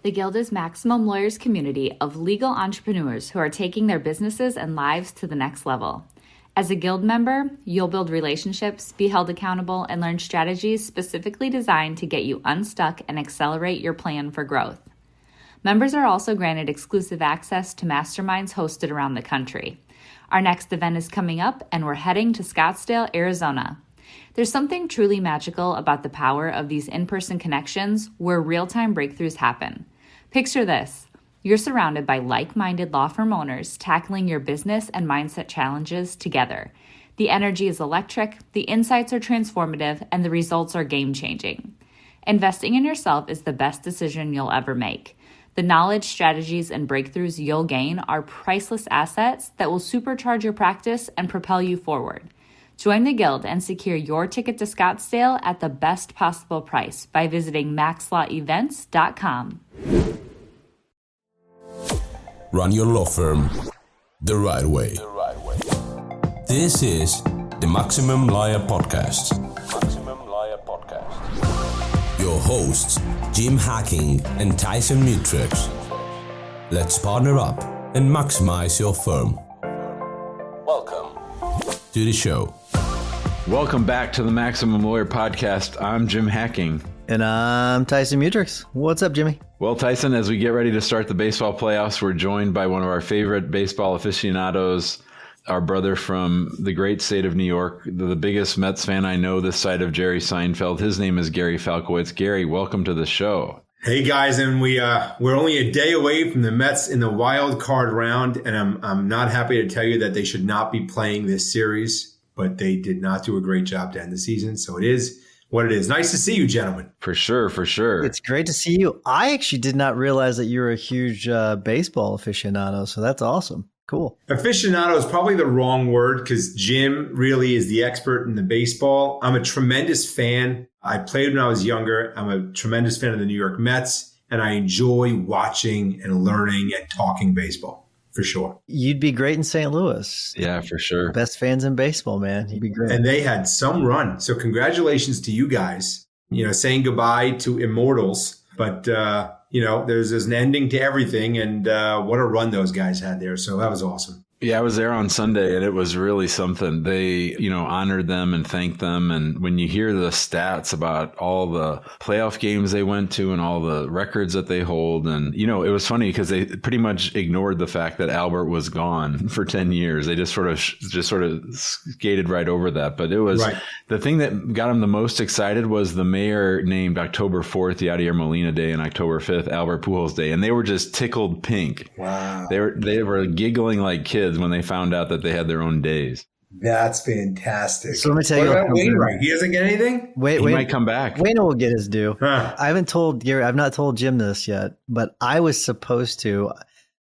The Guild is Maximum Lawyers' community of legal entrepreneurs who are taking their businesses and lives to the next level. As a Guild member, you'll build relationships, be held accountable, and learn strategies specifically designed to get you unstuck and accelerate your plan for growth. Members are also granted exclusive access to masterminds hosted around the country. Our next event is coming up, and we're heading to Scottsdale, Arizona. There's something truly magical about the power of these in-person connections where real-time breakthroughs happen. Picture this. You're surrounded by like-minded law firm owners tackling your business and mindset challenges together. The energy is electric, the insights are transformative, and the results are game-changing. Investing in yourself is the best decision you'll ever make. The knowledge, strategies, and breakthroughs you'll gain are priceless assets that will supercharge your practice and propel you forward. Join the Guild and secure your ticket to Scottsdale at the best possible price by visiting maxlawevents.com. Run your law firm the right way. This is the Maximum Lawyer Podcast. Your hosts, Jim Hacking and Tyson Mutrux. Let's partner up and maximize your firm. Welcome to the show. Welcome back to the Maximum Lawyer Podcast. I'm Jim Hacking. And I'm Tyson Mutrux. What's up, Jimmy? Well, Tyson, as we get ready to start the baseball playoffs, we're joined by one of our favorite baseball aficionados, our brother from the great state of New York, the biggest Mets fan I know this side of Jerry Seinfeld. His name is Gary Falkowitz. Gary, welcome to the show. Hey guys, and we're only a day away from the Mets in the wild card round, and I'm not happy to tell you that they should not be playing this series, but they did not do a great job to end the season, so it is what it is. Nice to see you, gentlemen. For sure, for sure. It's great to see you. I actually did not realize that you're a huge baseball aficionado, so that's awesome. Cool. Aficionado is probably the wrong word because Jim really is the expert in the baseball. I'm a tremendous fan. I played when I was younger. I'm a tremendous fan of the New York Mets, and I enjoy watching and learning and talking baseball, for sure. You'd be great in St. Louis. Yeah, for sure. Best fans in baseball, man. You'd be great. And they had some run. So congratulations to you guys, saying goodbye to immortals. But, there's an ending to everything. And what a run those guys had there. So that was awesome. Yeah, I was there on Sunday, and it was really something. They, honored them and thanked them. And when you hear the stats about all the playoff games they went to and all the records that they hold, and, it was funny because they pretty much ignored the fact that Albert was gone for 10 years. They just sort of skated right over that. But it was The thing that got them the most excited was the mayor named October 4th, Yadier Molina Day, and October 5th, Albert Pujols Day. And they were just tickled pink. Wow. They were giggling like kids when they found out that they had their own days. That's fantastic. So let me tell you. What about Wainwright? He doesn't get anything? He might come back. Wayne will get his due. Huh. I've not told Jim this yet, but I was supposed to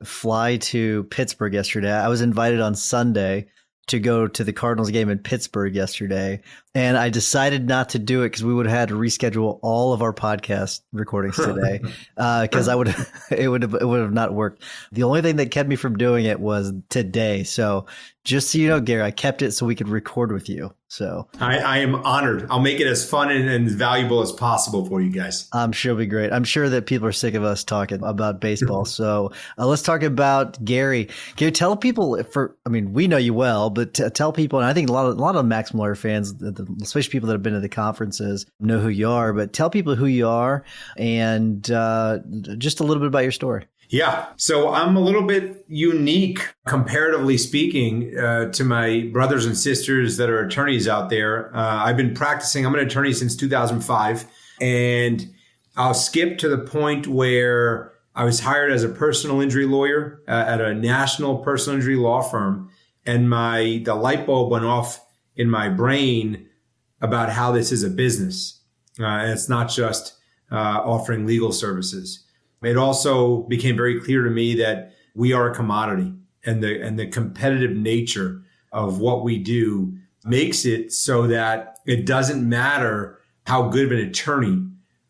fly to Pittsburgh yesterday. I was invited on Sunday to go to the Cardinals game in Pittsburgh yesterday. And I decided not to do it because we would have had to reschedule all of our podcast recordings today because it would have not worked. The only thing that kept me from doing it was today. So just so you know, Gary, I kept it so we could record with you. So I am honored. I'll make it as fun and as valuable as possible for you guys. I'm sure it'll be great. I'm sure that people are sick of us talking about baseball. So let's talk about Gary. Gary, tell people we know you well, but tell people, and I think a lot of Maximum Lawyer fans, especially people that have been to the conferences, know who you are, but tell people who you are and just a little bit about your story. Yeah. So I'm a little bit unique, comparatively speaking, to my brothers and sisters that are attorneys out there. I've been practicing. I'm an attorney since 2005. And I'll skip to the point where I was hired as a personal injury lawyer at a national personal injury law firm. And the light bulb went off in my brain about how this is a business. And it's not just offering legal services. It also became very clear to me that we are a commodity, and the competitive nature of what we do makes it so that it doesn't matter how good of an attorney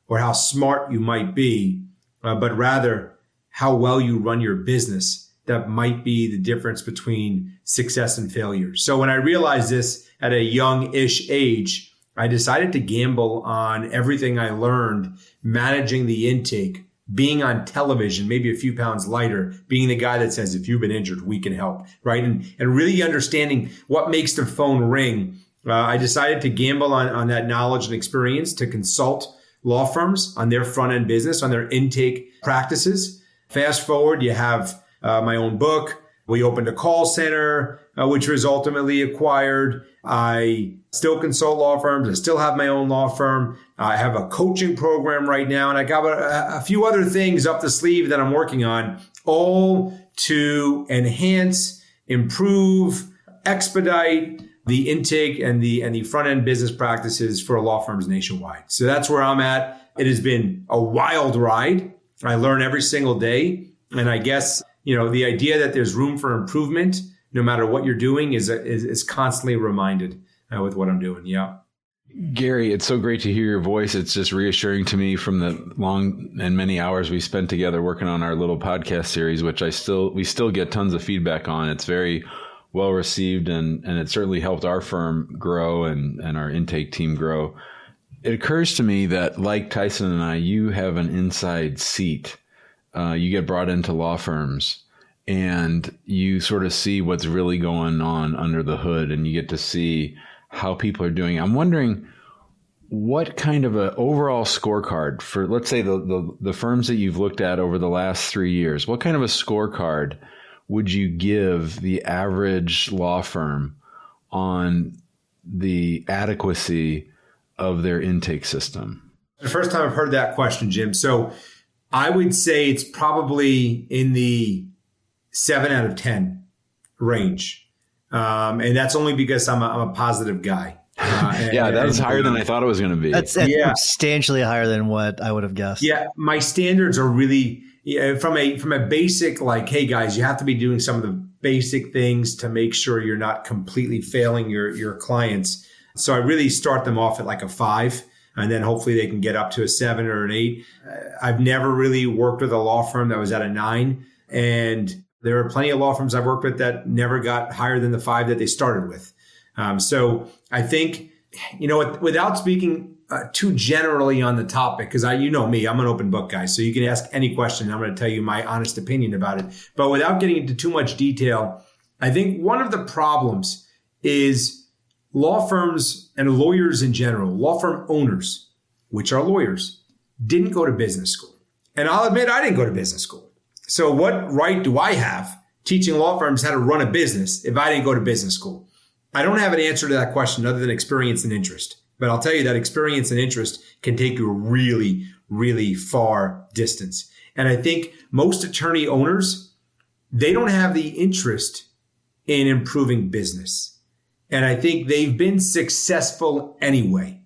or how smart you might be, but rather how well you run your business. That might be the difference between success and failure. So when I realized this at a young-ish age, I decided to gamble on everything I learned managing the intake being on television, maybe a few pounds lighter, being the guy that says, if you've been injured, we can help, right? And really understanding what makes the phone ring. I decided to gamble on that knowledge and experience to consult law firms on their front end business, on their intake practices. Fast forward, you have my own book. We opened a call center, which was ultimately acquired. I still consult law firms. I still have my own law firm. I have a coaching program right now, and I got a few other things up the sleeve that I'm working on, all to enhance, improve, expedite the intake and the front end business practices for law firms nationwide. So that's where I'm at. It has been a wild ride. I learn every single day, and I guess the idea that there's room for improvement, no matter what you're doing, is constantly reminded with what I'm doing. Yeah. Gary, it's so great to hear your voice. It's just reassuring to me from the long and many hours we spent together working on our little podcast series, which we still get tons of feedback on. It's very well received, and it certainly helped our firm grow and our intake team grow. It occurs to me that, like Tyson and I, you have an inside seat. You get brought into law firms and you sort of see what's really going on under the hood, and you get to see how people are doing. I'm wondering what kind of an overall scorecard for, let's say, the firms that you've looked at over the last 3 years, what kind of a scorecard would you give the average law firm on the adequacy of their intake system? The first time I've heard that question, Jim. So I would say it's probably in the 7 out of 10 range. And that's only because I'm a positive guy. Yeah, that was higher than I thought it was going to be. That's substantially higher than what I would have guessed. Yeah, my standards are really from a basic, like, hey guys, you have to be doing some of the basic things to make sure you're not completely failing your clients. So I really start them off at like a 5, and then hopefully they can get up to a 7 or an 8. I've never really worked with a law firm that was at a 9, and there are plenty of law firms I've worked with that never got higher than the 5 that they started with. So I think, without speaking too generally on the topic, because you know me, I'm an open book guy, so you can ask any question. I'm going to tell you my honest opinion about it. But without getting into too much detail, I think one of the problems is law firms and lawyers in general, law firm owners, which are lawyers, didn't go to business school. And I'll admit I didn't go to business school. So what right do I have teaching law firms how to run a business if I didn't go to business school? I don't have an answer to that question other than experience and interest. But I'll tell you that experience and interest can take you a really, really far distance. And I think most attorney owners, they don't have the interest in improving business. And I think they've been successful anyway.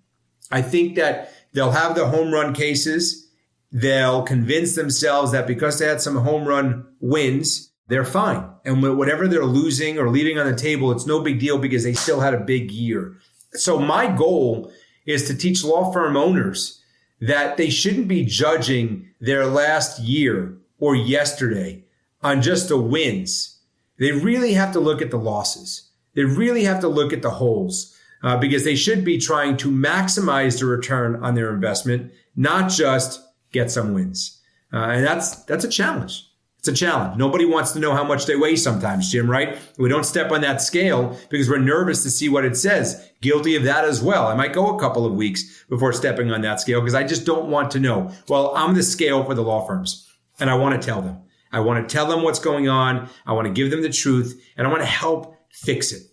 I think that they'll have the home run cases. They'll convince themselves that because they had some home run wins, they're fine. And whatever they're losing or leaving on the table, it's no big deal because they still had a big year. So my goal is to teach law firm owners that they shouldn't be judging their last year or yesterday on just the wins. They really have to look at the losses. They really have to look at the holes because they should be trying to maximize the return on their investment, not just get some wins. And that's a challenge. It's a challenge. Nobody wants to know how much they weigh sometimes, Jim, right? We don't step on that scale because we're nervous to see what it says. Guilty of that as well. I might go a couple of weeks before stepping on that scale because I just don't want to know. Well, I'm the scale for the law firms, and I want to tell them. I want to tell them what's going on. I want to give them the truth, and I want to help fix it.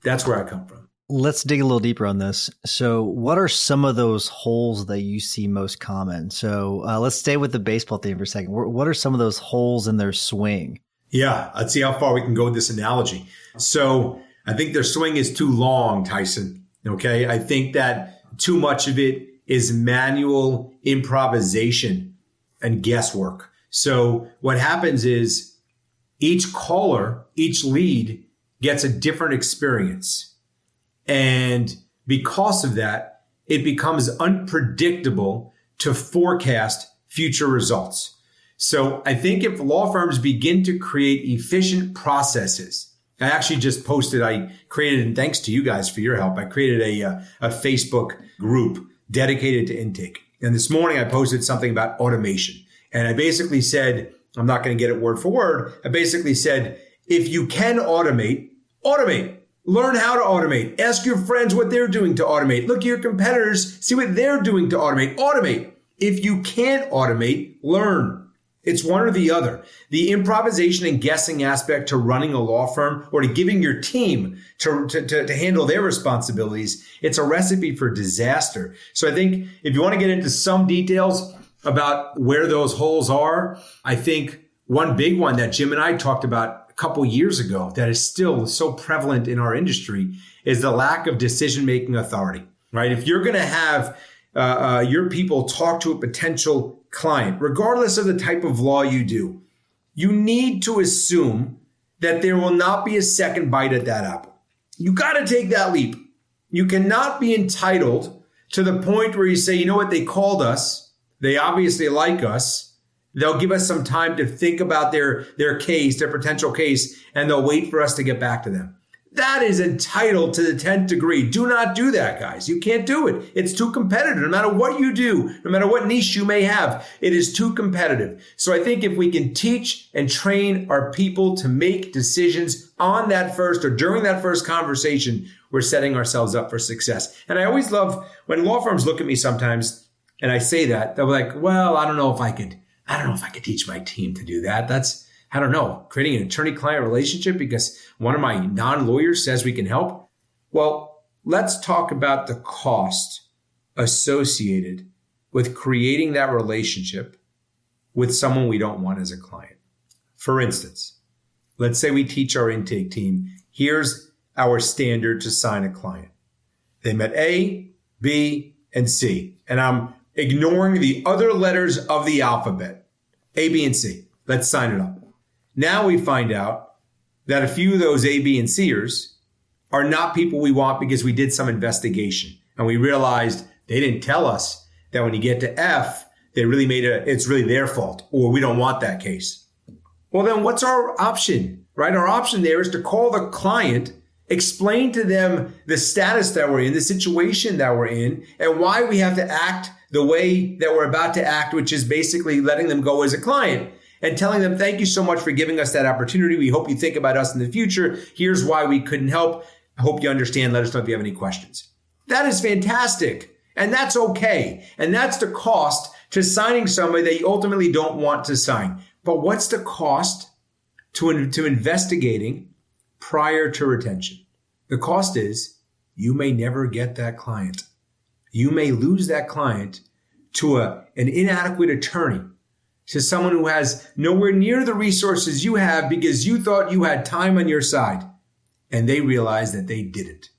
That's where I come from. Let's dig a little deeper on this. So what are some of those holes that you see most common? So let's stay with the baseball theme for a second. What are some of those holes in their swing? Yeah, let's see how far we can go with this analogy. So I think their swing is too long, Tyson. Okay. I think that too much of it is manual improvisation and guesswork. So what happens is each caller, each lead gets a different experience. And because of that, it becomes unpredictable to forecast future results. So I think if law firms begin to create efficient processes, I actually just posted, I created, and thanks to you guys for your help, I created a Facebook group dedicated to intake. And this morning I posted something about automation. And I basically said, I'm not going to get it word for word. I basically said, if you can automate, automate. Learn how to automate. Ask your friends what they're doing to automate. Look at your competitors, see what they're doing to automate. Automate. If you can't automate, learn. It's one or the other. The improvisation and guessing aspect to running a law firm or to giving your team to handle their responsibilities, it's a recipe for disaster. So I think if you want to get into some details about where those holes are, I think one big one that Jim and I talked about a couple years ago that is still so prevalent in our industry is the lack of decision-making authority, right? If you're going to have your people talk to a potential client, regardless of the type of law you do, you need to assume that there will not be a second bite at that apple. You got to take that leap. You cannot be entitled to the point where you say, you know what, they called us. They obviously like us. They'll give us some time to think about their case, their potential case, and they'll wait for us to get back to them. That is entitled to the 10th degree. Do not do that, guys. You can't do it. It's too competitive. No matter what you do, no matter what niche you may have, it is too competitive. So I think if we can teach and train our people to make decisions on that first or during that first conversation, we're setting ourselves up for success. And I always love when law firms look at me sometimes and I say that, they're like, well, I don't know if I could teach my team to do that. That's, I don't know, creating an attorney-client relationship because one of my non-lawyers says we can help. Well, let's talk about the cost associated with creating that relationship with someone we don't want as a client. For instance, let's say we teach our intake team, here's our standard to sign a client. They met A, B, and C, and I'm ignoring the other letters of the alphabet, A, B, and C. Let's sign it up. Now we find out that a few of those A, B, and C'ers are not people we want because we did some investigation and we realized they didn't tell us that when you get to F, it's really their fault or we don't want that case. Well, then what's our option, right? Our option there is to call the client, explain to them the status that we're in, the situation that we're in, and why we have to act the way that we're about to act, which is basically letting them go as a client and telling them, thank you so much for giving us that opportunity. We hope you think about us in the future. Here's why we couldn't help. I hope you understand. Let us know if you have any questions. That is fantastic. And that's okay. And that's the cost to signing somebody that you ultimately don't want to sign. But what's the cost to investigating prior to retention? The cost is you may never get that client. You may lose that client to an inadequate attorney, to someone who has nowhere near the resources you have because you thought you had time on your side and they realized that they didn't.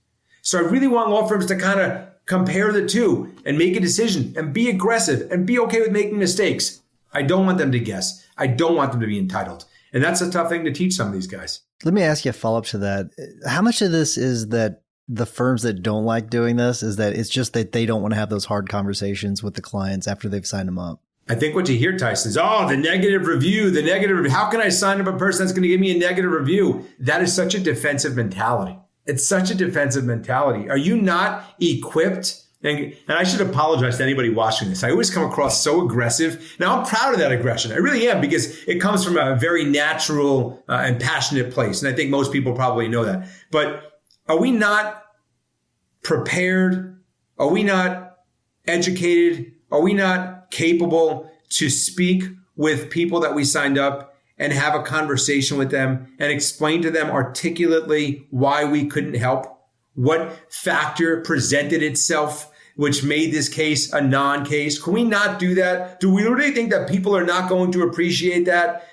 So I really want law firms to kind of compare the two and make a decision and be aggressive and be okay with making mistakes. I don't want them to guess. I don't want them to be entitled. And that's a tough thing to teach some of these guys. Let me ask you a follow-up to that. How much of this is that the firms that don't like doing this is that it's just that they don't want to have those hard conversations with the clients after they've signed them up? I think what you hear, Tyson, is, the negative review. How can I sign up a person that's going to give me a negative review? That is such a defensive mentality. It's such a defensive mentality. Are you not equipped? And I should apologize to anybody watching this. I always come across so aggressive. Now, I'm proud of that aggression. I really am because it comes from a very natural and passionate place. And I think most people probably know that. But are we not prepared? Are we not educated? Are we not capable to speak with people that we signed up and have a conversation with them and explain to them articulately why we couldn't help? What factor presented itself which made this case a non-case? Can we not do that? Do we really think that people are not going to appreciate that?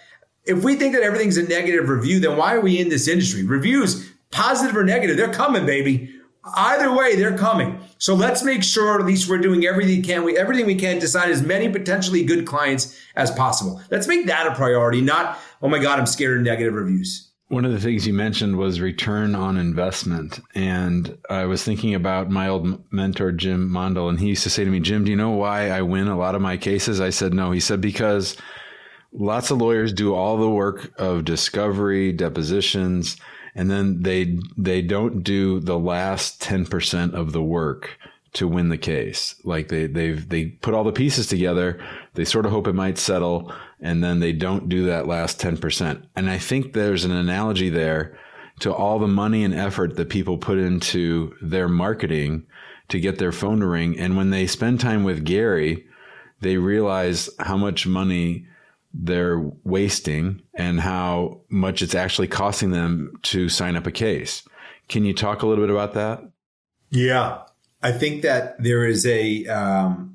If we think that everything's a negative review, then why are we in this industry? Reviews, positive or negative, they're coming, baby. Either way, they're coming. So let's make sure at least we're doing everything we can to sign as many potentially good clients as possible. Let's make that a priority, not, oh my God, I'm scared of negative reviews. One of the things you mentioned was return on investment. And I was thinking about my old mentor, Jim Mondel, and he used to say to me, Jim, do you know why I win a lot of my cases? I said, no. He said, because lots of lawyers do all the work of discovery, depositions, and then they don't do the last 10% of the work to win the case. Like they put all the pieces together, They sort of hope it might settle, and then they don't do that last 10%. And I think there's an analogy there to all the money and effort that people put into their marketing to get their phone to ring. And when they spend time with Gary, they realize how much money they're wasting and how much it's actually costing them to sign up a case. Can you talk a little bit about that? Yeah, I think that there's an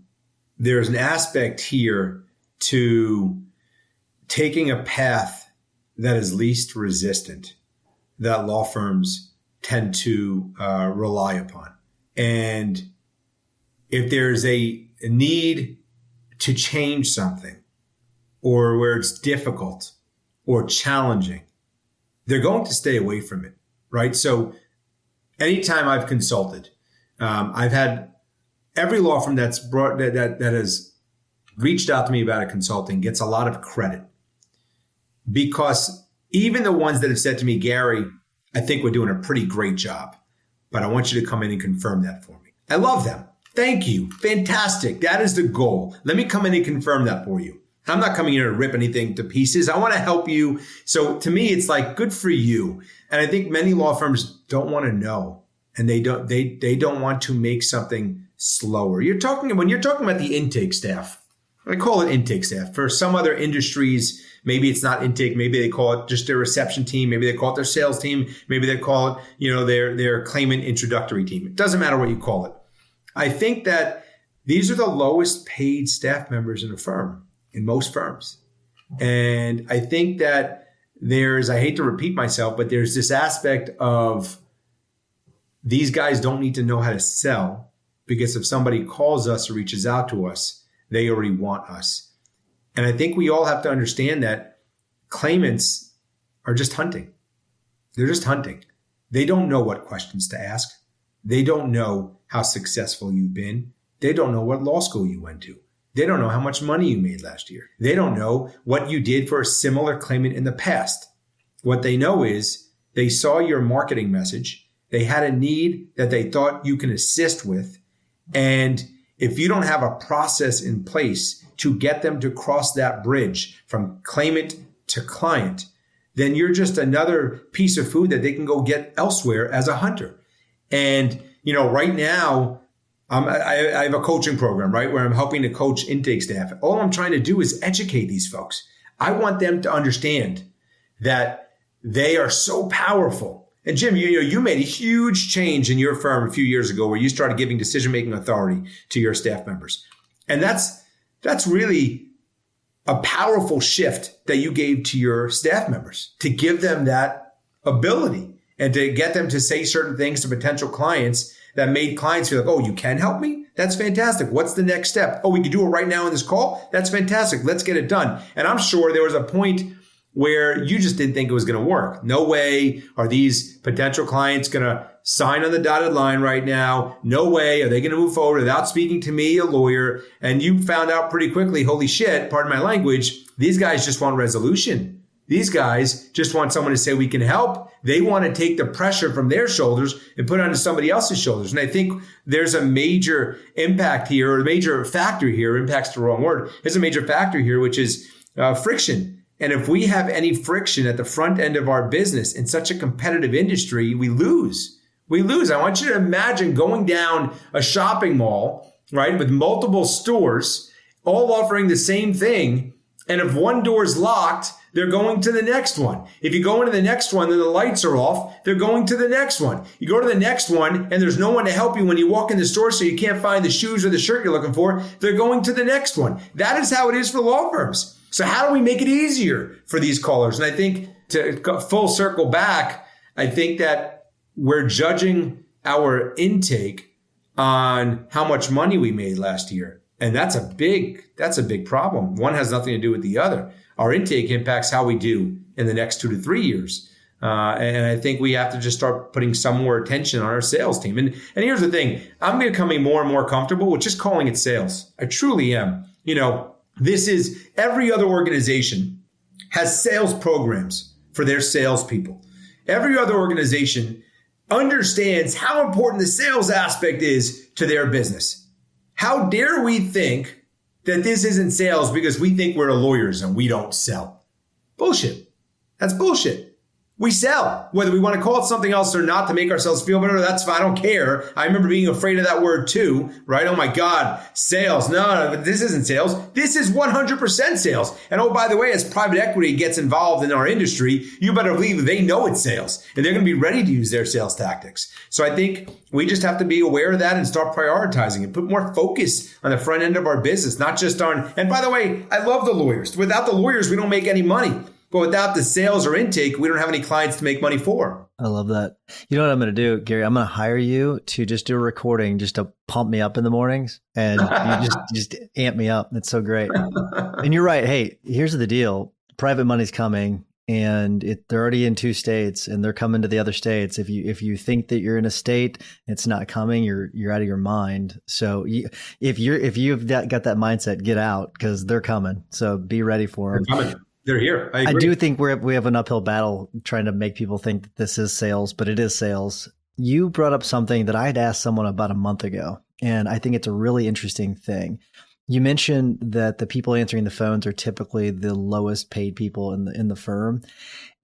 aspect here to taking a path that is least resistant that law firms tend to rely upon. And if there's a need to change something, or where it's difficult or challenging, they're going to stay away from it, right? So anytime I've consulted, I've had every law firm that has reached out to me about a consulting gets a lot of credit, because even the ones that have said to me, Gary, I think we're doing a pretty great job, but I want you to come in and confirm that for me. I love them. Thank you. Fantastic. That is the goal. Let me come in and confirm that for you. I'm not coming here to rip anything to pieces. I want to help you. So to me, it's like, good for you. And I think many law firms don't want to know, and they don't want to make something slower. When you're talking about the intake staff, I call it intake staff. For some other industries, maybe it's not intake. Maybe they call it just their reception team. Maybe they call it their sales team. Maybe they call it, their claimant introductory team. It doesn't matter what you call it. I think that these are the lowest paid staff members in a firm, in most firms. And I think that I hate to repeat myself, but there's this aspect of these guys don't need to know how to sell, because if somebody calls us or reaches out to us, they already want us. And I think we all have to understand that claimants are just hunting. They're just hunting. They don't know what questions to ask. They don't know how successful you've been. They don't know what law school you went to. They don't know how much money you made last year. They don't know what you did for a similar claimant in the past. What they know is they saw your marketing message. They had a need that they thought you can assist with. And if you don't have a process in place to get them to cross that bridge from claimant to client, then you're just another piece of food that they can go get elsewhere as a hunter. And, right now, I have a coaching program, right, where I'm helping to coach intake staff. All I'm trying to do is educate these folks. I want them to understand that they are so powerful. And Jim, you made a huge change in your firm a few years ago where you started giving decision-making authority to your staff members. And that's really a powerful shift that you gave to your staff members, to give them that ability and to get them to say certain things to potential clients that made clients feel like, oh, you can help me? That's fantastic. What's the next step? Oh, we can do it right now in this call? That's fantastic. Let's get it done. And I'm sure there was a point where you just didn't think it was going to work. No way are these potential clients going to sign on the dotted line right now. No way are they going to move forward without speaking to me, a lawyer. And you found out pretty quickly, holy shit, pardon my language, these guys just want resolution. These guys just want someone to say we can help. They want to take the pressure from their shoulders and put it onto somebody else's shoulders. And I think there's a major impact here, or a major factor here, impact's the wrong word. There's a major factor here, which is friction. And if we have any friction at the front end of our business in such a competitive industry, we lose. We lose. I want you to imagine going down a shopping mall, right, with multiple stores, all offering the same thing. And if one door is locked, they're going to the next one. If you go into the next one, then the lights are off. They're going to the next one. You go to the next one, and there's no one to help you when you walk in the store, so you can't find the shoes or the shirt you're looking for. They're going to the next one. That is how it is for law firms. So how do we make it easier for these callers? And I think, to go full circle back, I think that we're judging our intake on how much money we made last year. And that's a big problem. One has nothing to do with the other. Our intake impacts how we do in the next 2 to 3 years. And I think we have to just start putting some more attention on our sales team. And here's the thing. I'm becoming more and more comfortable with just calling it sales. I truly am. This is, every other organization has sales programs for their salespeople. Every other organization understands how important the sales aspect is to their business. How dare we think that this isn't sales because we think we're lawyers and we don't sell. Bullshit. That's bullshit. We sell, whether we want to call it something else or not to make ourselves feel better. That's fine. I don't care. I remember being afraid of that word too, right? Oh my God, sales. No, this isn't sales. This is 100% sales. And oh, by the way, as private equity gets involved in our industry, you better believe they know it's sales and they're going to be ready to use their sales tactics. So I think we just have to be aware of that and start prioritizing it. Put more focus on the front end of our business, not just on, and by the way, I love the lawyers. Without the lawyers, we don't make any money. But without the sales or intake, we don't have any clients to make money for. I love that. You know what I'm going to do, Gary? I'm going to hire you to just do a recording just to pump me up in the mornings. And you just amp me up. It's so great. And you're right. Hey, here's the deal. Private money's coming and they're already in 2 states and they're coming to the other states. If you think that you're in a state, it's not coming, you're out of your mind. So if you've got that mindset, get out because they're coming. So be ready for them. They're coming. They're here. I do think we have an uphill battle trying to make people think that this is sales, but it is sales. You brought up something that I had asked someone about a month ago, and I think it's a really interesting thing. You mentioned that the people answering the phones are typically the lowest paid people in the firm.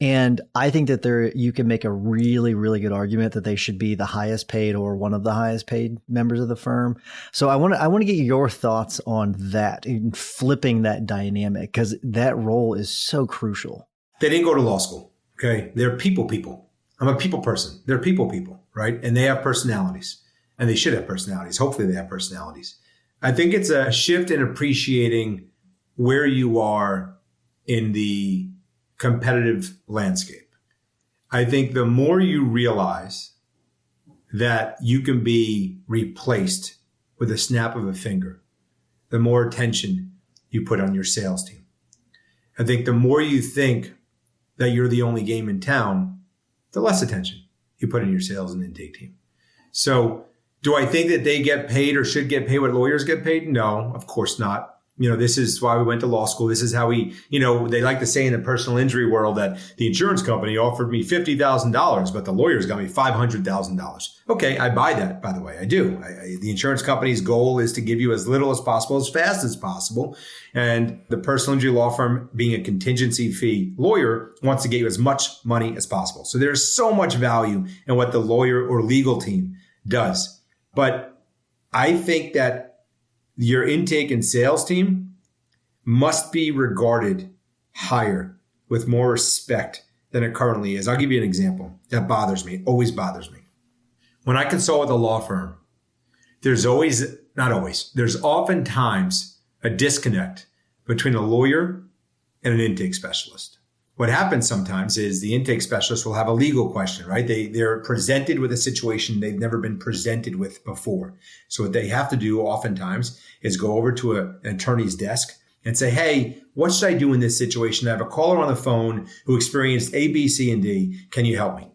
And I think that you can make a really, really good argument that they should be the highest paid or one of the highest paid members of the firm. So I want to get your thoughts on that and flipping that dynamic because that role is so crucial. They didn't go to law school. Okay. They're people. I'm a people person. They're people, right? And they have personalities and they should have personalities. Hopefully they have personalities. I think it's a shift in appreciating where you are in the competitive landscape. I think the more you realize that you can be replaced with a snap of a finger, the more attention you put on your sales team. I think the more you think that you're the only game in town, the less attention you put in your sales and intake team. So do I think that they get paid or should get paid what lawyers get paid? No, of course not. This is why we went to law school. This is how we, they like to say in the personal injury world that the insurance company offered me $50,000, but the lawyers got me $500,000. Okay, I buy that, by the way. I do. The insurance company's goal is to give you as little as possible, as fast as possible. And the personal injury law firm, being a contingency fee lawyer, wants to get you as much money as possible. So there's so much value in what the lawyer or legal team does. But I think that your intake and sales team must be regarded higher with more respect than it currently is. I'll give you an example that bothers me, always bothers me. When I consult with a law firm, there's oftentimes a disconnect between a lawyer and an intake specialist. What happens sometimes is the intake specialist will have a legal question, right? They're presented with a situation they've never been presented with before. So what they have to do oftentimes is go over to an attorney's desk and say, hey, what should I do in this situation? I have a caller on the phone who experienced A, B, C, and D. Can you help me?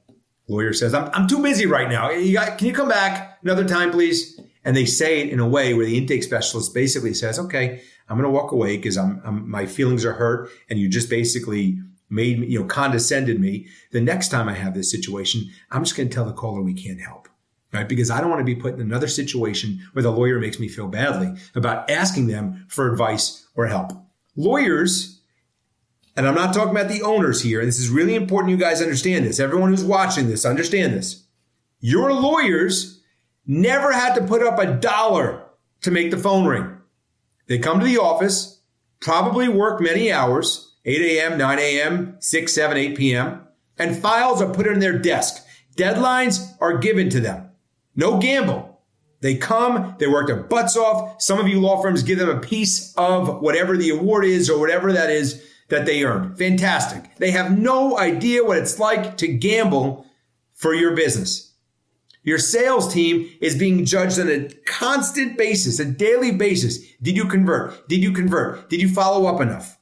Lawyer says, I'm too busy right now. Can you come back another time, please? And they say it in a way where the intake specialist basically says, okay, I'm going to walk away because my feelings are hurt. And you just basically made me, condescended me. The next time I have this situation, I'm just going to tell the caller we can't help, right? Because I don't want to be put in another situation where the lawyer makes me feel badly about asking them for advice or help. Lawyers, and I'm not talking about the owners here, and this is really important you guys understand this. Everyone who's watching this, understand this. Your lawyers never had to put up $1 to make the phone ring. They come to the office, probably work many hours, 8 a.m., 9 a.m., 6, 7, 8 p.m., and files are put in their desk. Deadlines are given to them. No gamble. They come, they work their butts off. Some of you law firms give them a piece of whatever the award is or whatever that is that they earned. Fantastic. They have no idea what it's like to gamble for your business. Your sales team is being judged on a constant basis, a daily basis. Did you convert? Did you convert? Did you follow up enough?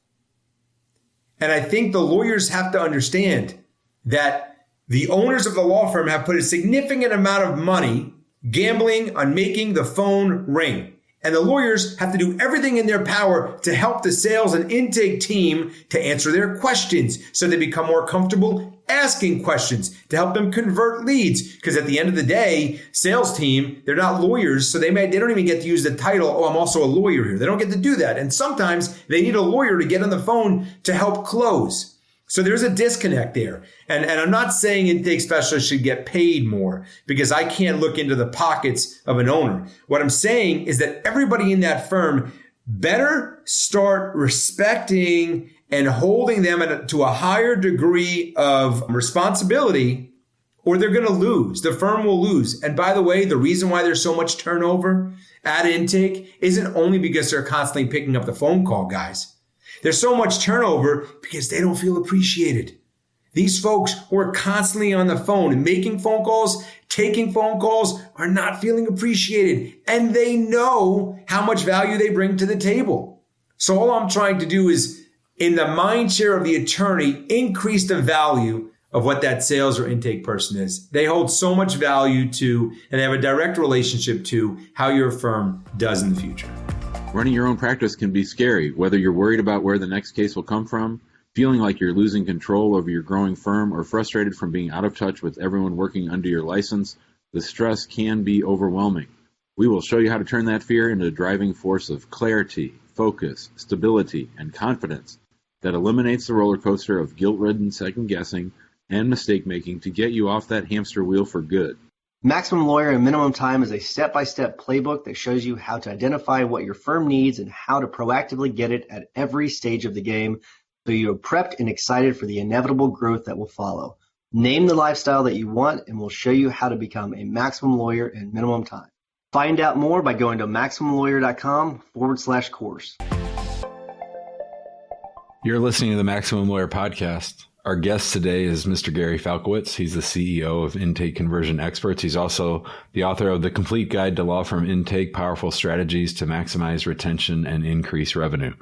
And I think the lawyers have to understand that the owners of the law firm have put a significant amount of money gambling on making the phone ring. And the lawyers have to do everything in their power to help the sales and intake team to answer their questions so they become more comfortable asking questions to help them convert leads. Because at the end of the day, sales team, they're not lawyers, so they don't even get to use the title, oh, I'm also a lawyer here. They don't get to do that. And sometimes they need a lawyer to get on the phone to help close. So there's a disconnect there. And I'm not saying intake specialists should get paid more because I can't look into the pockets of an owner. What I'm saying is that everybody in that firm better start respecting and holding them to a higher degree of responsibility, or they're going to lose. The firm will lose. And by the way, the reason why there's so much turnover at intake isn't only because they're constantly picking up the phone call, guys. There's so much turnover because they don't feel appreciated. These folks who are constantly on the phone and making phone calls, taking phone calls, are not feeling appreciated. And they know how much value they bring to the table. So all I'm trying to do is, in the mind share of the attorney, increase the value of what that sales or intake person is. They hold so much value to, and they have a direct relationship to how your firm does in the future. Running your own practice can be scary, whether you're worried about where the next case will come from, feeling like you're losing control over your growing firm, or frustrated from being out of touch with everyone working under your license. The stress can be overwhelming. We will show you how to turn that fear into a driving force of clarity, focus, stability, and confidence that eliminates the roller coaster of guilt-ridden second-guessing and mistake-making to get you off that hamster wheel for good. Maximum Lawyer in Minimum Time is a step-by-step playbook that shows you how to identify what your firm needs and how to proactively get it at every stage of the game so you're prepped and excited for the inevitable growth that will follow. Name the lifestyle that you want and we'll show you how to become a Maximum Lawyer in Minimum Time. Find out more by going to MaximumLawyer.com/course. You're listening to the Maximum Lawyer Podcast. Our guest today is Mr. Gary Falkowitz. He's the CEO of Intake Conversion Experts. He's also the author of The Complete Guide to Law Firm Intake, Powerful Strategies to Maximize Retention and Increase Revenue.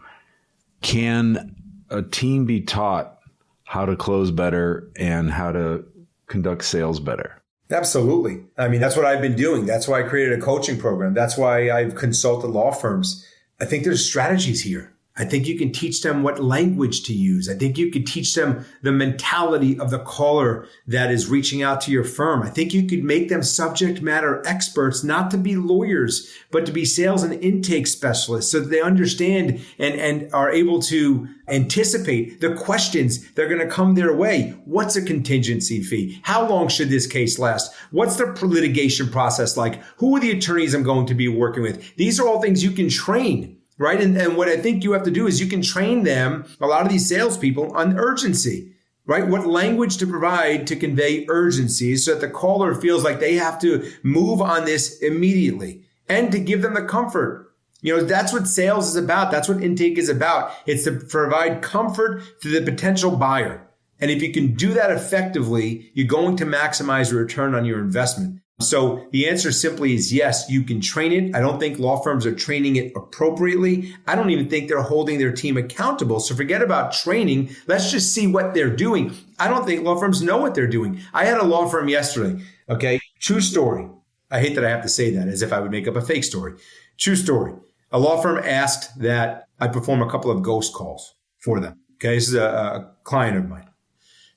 Can a team be taught how to close better and how to conduct sales better? Absolutely. I mean, that's what I've been doing. That's why I created a coaching program. That's why I've consulted law firms. I think there's strategies here. I think you can teach them what language to use. I think you could teach them the mentality of the caller that is reaching out to your firm. I think you could make them subject matter experts, not to be lawyers, but to be sales and intake specialists so that they understand and are able to anticipate the questions that are going to come their way. What's a contingency fee? How long should this case last? What's the litigation process like? Who are the attorneys I'm going to be working with? These are all things you can train. Right. And what I think you have to do is you can train them, a lot of these salespeople, on urgency, right? What language to provide to convey urgency so that the caller feels like they have to move on this immediately and to give them the comfort. You know, that's what sales is about. That's what intake is about. It's to provide comfort to the potential buyer. And if you can do that effectively, you're going to maximize your return on your investment. So the answer simply is yes, you can train it. I don't think law firms are training it appropriately. I don't even think they're holding their team accountable. So forget about training. Let's just see what they're doing. I don't think law firms know what they're doing. I had a law firm yesterday. Okay. True story. I hate that I have to say that as if I would make up a fake story. True story. A law firm asked that I perform a couple of ghost calls for them. Okay. This is a client of mine.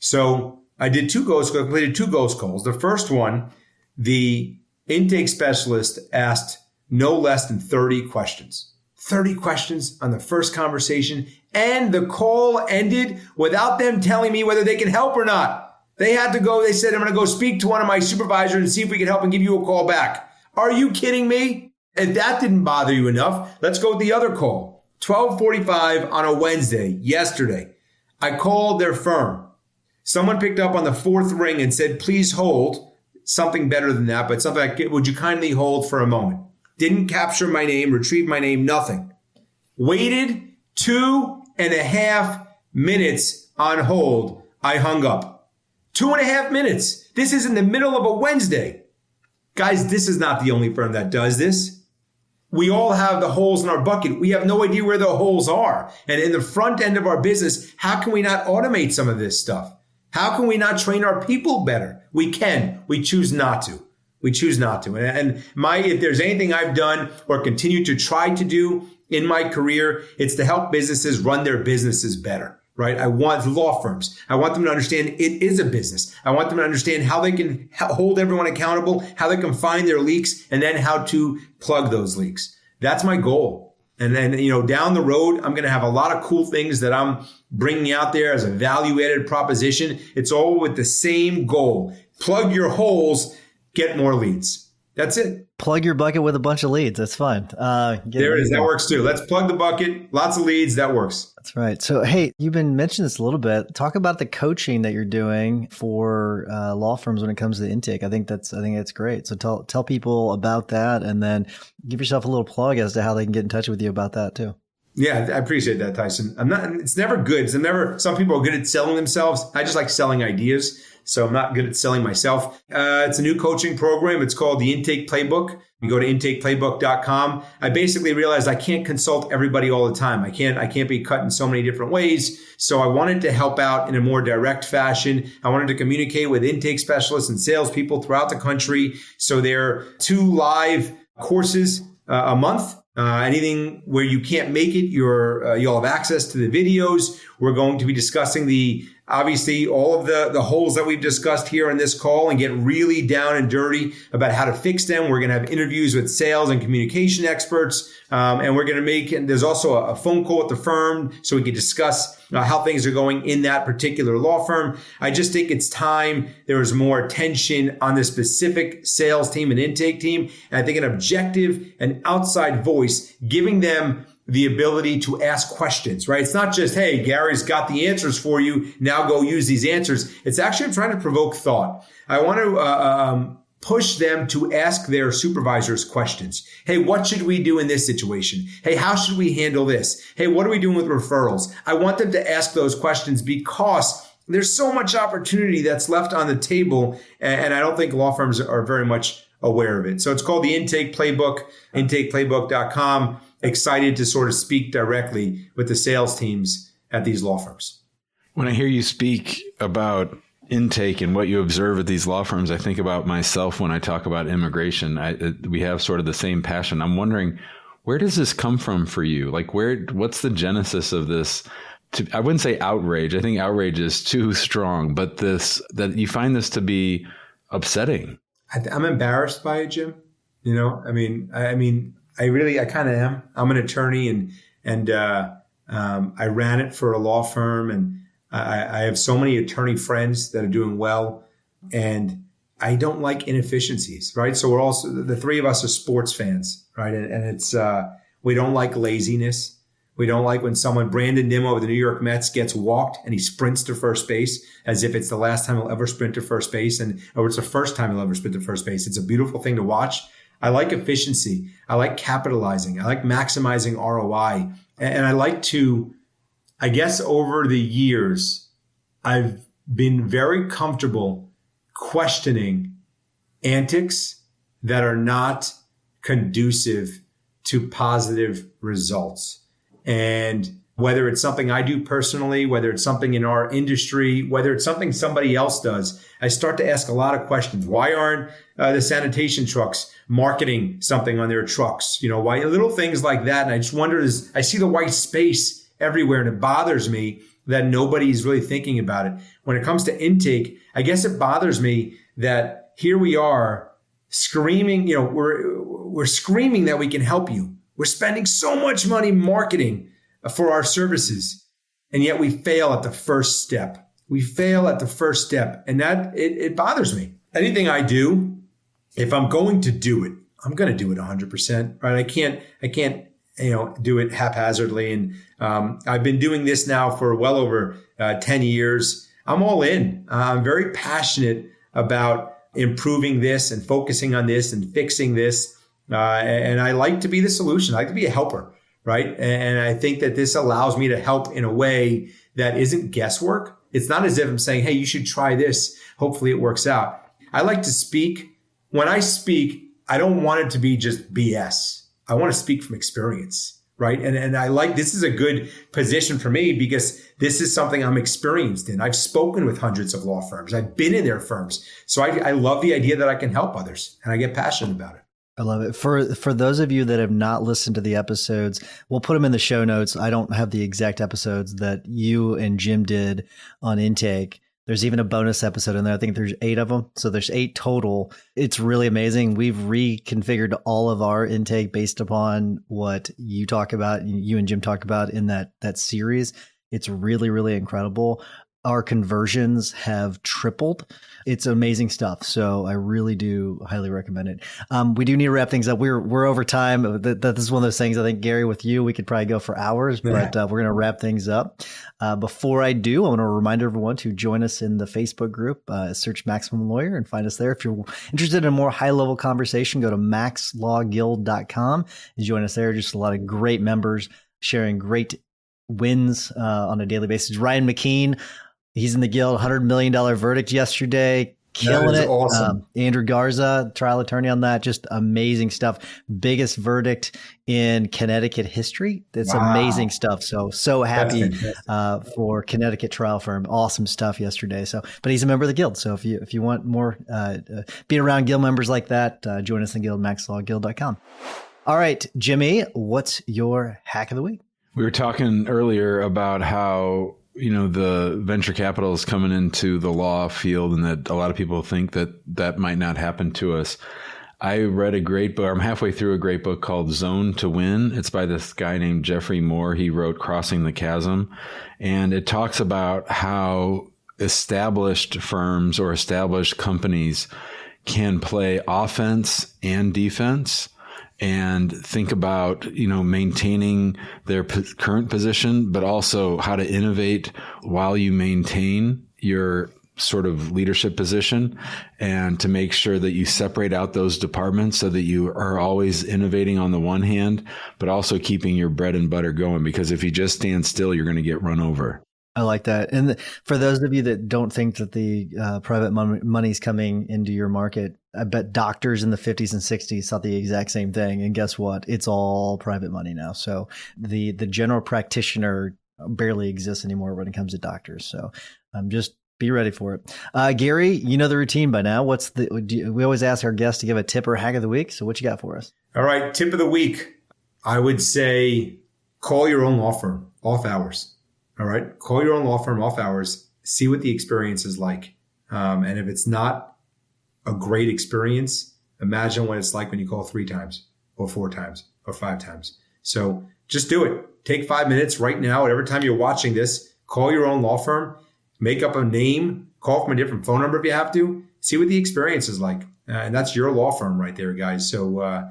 So I did completed two ghost calls. The first one, the intake specialist asked no less than 30 questions. 30 questions on the first conversation, and the call ended without them telling me whether they can help or not. They had to go, they said, I'm going to go speak to one of my supervisors and see if we can help and give you a call back. Are you kidding me? If that didn't bother you enough, let's go with the other call. 12:45 on a Wednesday, yesterday. I called their firm. Someone picked up on the fourth ring and said, please hold. Something better than that, but something like, would you kindly hold for a moment? Didn't capture my name, retrieve my name, nothing. Waited 2.5 minutes on hold. I hung up. 2.5 minutes. This is in the middle of a Wednesday. Guys, this is not the only firm that does this. We all have the holes in our bucket. We have no idea where the holes are. And in the front end of our business, how can we not automate some of this stuff? How can we not train our people better? We can. We choose not to. We choose not to. And if there's anything I've done or continue to try to do in my career, it's to help businesses run their businesses better, right? I want law firms. I want them to understand it is a business. I want them to understand how they can hold everyone accountable, how they can find their leaks, and then how to plug those leaks. That's my goal. And then, down the road, I'm going to have a lot of cool things that I'm bringing out there as a value-added proposition. It's all with the same goal. Plug your holes, get more leads. That's it. Plug your bucket with a bunch of leads. That's fine. There it is. That works too. Let's plug the bucket. Lots of leads. That works. That's right. So, hey, you've been mentioning this a little bit. Talk about the coaching that you're doing for law firms when it comes to the intake. I think that's great. So tell people about that, and then give yourself a little plug as to how they can get in touch with you about that too. Yeah, I appreciate that, Tyson. It's never good. Some people are good at selling themselves. I just like selling ideas. So I'm not good at selling myself. It's a new coaching program. It's called the Intake Playbook. You go to intakeplaybook.com. I basically realized I can't consult everybody all the time. I can't be cut in so many different ways. So I wanted to help out in a more direct fashion. I wanted to communicate with intake specialists and salespeople throughout the country. So there are 2 live courses a month. Anything where you can't make it, you'll have access to the videos. We're going to be discussing obviously all of the holes that we've discussed here on this call and get really down and dirty about how to fix them. We're going to have interviews with sales and communication experts. And we're going to and there's also a phone call with the firm so we can discuss how things are going in that particular law firm. I just think it's time there is more attention on the specific sales team and intake team. And I think an objective and outside voice giving them the ability to ask questions, right? It's not just, hey, Gary's got the answers for you. Now go use these answers. It's actually trying to provoke thought. I want to push them to ask their supervisors questions. Hey, what should we do in this situation? Hey, how should we handle this? Hey, what are we doing with referrals? I want them to ask those questions because there's so much opportunity that's left on the table. And I don't think law firms are very much aware of it. So it's called the Intake Playbook, intakeplaybook.com. Excited to sort of speak directly with the sales teams at these law firms. When I hear you speak about intake and what you observe at these law firms, I think about myself when I talk about immigration. We have sort of the same passion. I'm wondering, where does this come from for you? Like, what's the genesis of this? I wouldn't say outrage. I think outrage is too strong, but that you find this to be upsetting. I'm embarrassed by it, Jim. I kind of am. I'm an attorney and I ran it for a law firm, and I have so many attorney friends that are doing well, and I don't like inefficiencies, right? So we're also, the 3 of us are sports fans, right? And it's, we don't like laziness. We don't like when Brandon Nimmo of the New York Mets gets walked and he sprints to first base as if it's the last time he'll ever sprint to first base or it's the first time he'll ever sprint to first base. It's a beautiful thing to watch. I like efficiency. I like capitalizing. I like maximizing ROI. And I like to, I guess over the years, I've been very comfortable questioning antics that are not conducive to positive results. And whether it's something I do personally, whether it's something in our industry, whether it's something somebody else does, I start to ask a lot of questions. Why aren't the sanitation trucks marketing something on their trucks? Why little things like that. And I just wonder, I see the white space everywhere, and it bothers me that nobody's really thinking about it. When it comes to intake, I guess it bothers me that here we are screaming, we're screaming that we can help you. We're spending so much money marketing for our services, and yet we fail at the first step. And that it bothers me. Anything I do, if I'm going to do it, I'm going to do it 100%, right? I can't do it haphazardly. And I've been doing this now for well over 10 years. I'm all in. I'm very passionate about improving this and focusing on this and fixing this. And I like to be the solution. I like to be a helper, right? And I think that this allows me to help in a way that isn't guesswork. It's not as if I'm saying, hey, you should try this. Hopefully it works out. I like to speak. When I speak, I don't want it to be just BS. I want to speak from experience, right? And I like, this is a good position for me because this is something I'm experienced in. I've spoken with hundreds of law firms. I've been in their firms. So I love the idea that I can help others, and I get passionate about it. I love it. For those of you that have not listened to the episodes, we'll put them in the show notes. I don't have the exact episodes that you and Jim did on Intake. There's even a bonus episode in there. I think there's 8 of them. So there's 8 total. It's really amazing. We've reconfigured all of our intake based upon what you talk about, you and Jim talk about in that series. It's really, really incredible. Our conversions have tripled. It's amazing stuff. So I really do highly recommend it. We do need to wrap things up. We're over time. This is one of those things, I think, Gary, with you, we could probably go for hours, but we're going to wrap things up. Before I do, I want to remind everyone to join us in the Facebook group, search Maximum Lawyer and find us there. If you're interested in a more high-level conversation, go to maxlawguild.com and join us there. Just a lot of great members sharing great wins on a daily basis. Ryan McKean, he's in the guild, $100 million verdict yesterday, killing it. Awesome. Andrew Garza, trial attorney on that, just amazing stuff. Biggest verdict in Connecticut history. That's amazing stuff. So happy for Connecticut trial firm. Awesome stuff yesterday. But he's a member of the guild. So if you want more, being around guild members like that, join us in the guild, maxlawguild.com. All right, Jimmy, what's your hack of the week? We were talking earlier about how, the venture capital is coming into the law field and that a lot of people think that might not happen to us. I read a great book. I'm halfway through a great book called Zone to Win. It's by this guy named Jeffrey Moore. He wrote Crossing the Chasm. And it talks about how established firms or established companies can play offense and defense and think about, maintaining their current position, but also how to innovate while you maintain your sort of leadership position, and to make sure that you separate out those departments so that you are always innovating on the one hand, but also keeping your bread and butter going. Because if you just stand still, you're going to get run over. I like that. And for those of you that don't think that the private money is coming into your market, I bet doctors in the 50s and 60s thought the exact same thing. And guess what? It's all private money now. So the general practitioner barely exists anymore when it comes to doctors. So just be ready for it. Gary, you know the routine by now. We always ask our guests to give a tip or hack of the week. So what you got for us? All right. Tip of the week. I would say call your own law firm off hours. All right. Call your own law firm off hours. See what the experience is like. And if it's not a great experience, imagine what it's like when you call 3 times or 4 times or 5 times. So just do it. Take 5 minutes right now. Whatever time you're watching this, call your own law firm, make up a name, call from a different phone number if you have to, see what the experience is like. And that's your law firm right there, guys. So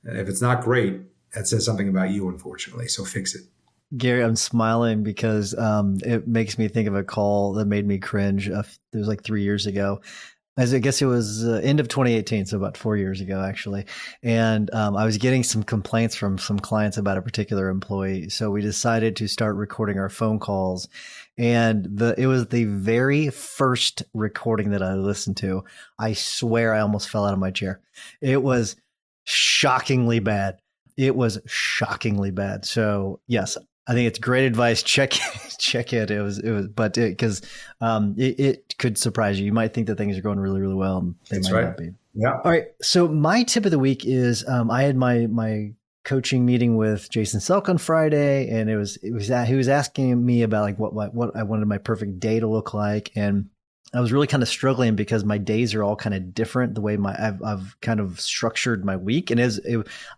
if it's not great, that says something about you, unfortunately. So fix it. Gary, I'm smiling because it makes me think of a call that made me cringe. It was like 3 years ago. I guess it was end of 2018, so about 4 years ago, actually. And I was getting some complaints from some clients about a particular employee. So we decided to start recording our phone calls. And it was the very first recording that I listened to. I swear I almost fell out of my chair. It was shockingly bad. So yes, I think it's great advice. Check it. It could surprise you. You might think that things are going really, really well, and they might not be. Yeah. All right. So my tip of the week is I had my coaching meeting with Jason Selk on Friday, and he was asking me about like what I wanted my perfect day to look like, and I was really kind of struggling because my days are all kind of different the way I've kind of structured my week. And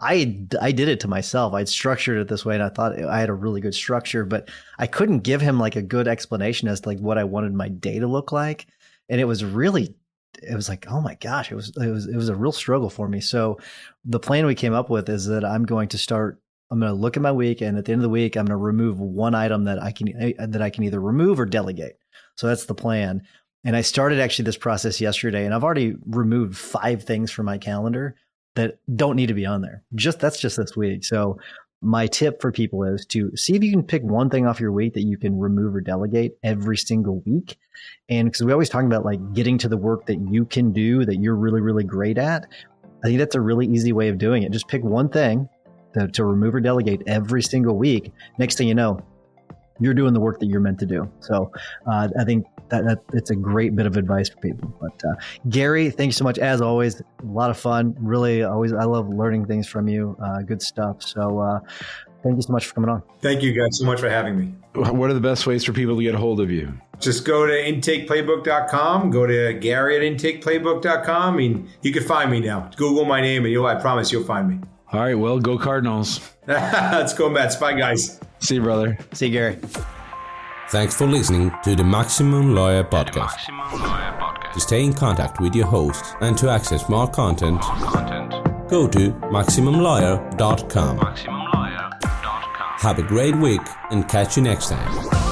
I did it to myself. I'd structured it this way and I thought I had a really good structure, but I couldn't give him like a good explanation as to like what I wanted my day to look like. And it was like, oh my gosh, it was a real struggle for me. So the plan we came up with is that I'm going to look at my week, and at the end of the week, I'm going to remove one item that I can either remove or delegate. So that's the plan. And I started actually this process yesterday, and I've already removed 5 things from my calendar that don't need to be on there. That's just this week. So my tip for people is to see if you can pick one thing off your week that you can remove or delegate every single week. And because we always talk about like getting to the work that you can do that you're really, really great at. I think that's a really easy way of doing it. Just pick one thing to remove or delegate every single week, next thing you know, you're doing the work that you're meant to do. So I think that it's a great bit of advice for people. But Gary, thank you so much. As always, a lot of fun. Really, I love learning things from you. Good stuff. So thank you so much for coming on. Thank you guys so much for having me. What are the best ways for people to get a hold of you? Just go to intakeplaybook.com. Go to Gary at intakeplaybook.com. I mean, you can find me now. Google my name and I promise you'll find me. All right, well, go Cardinals. Let's go Mets. Bye, guys. See you, brother. See you, Gary. Thanks for listening to the Maximum Lawyer Podcast. To stay in contact with your hosts and to access more content, go to MaximumLawyer.com. Have a great week and catch you next time.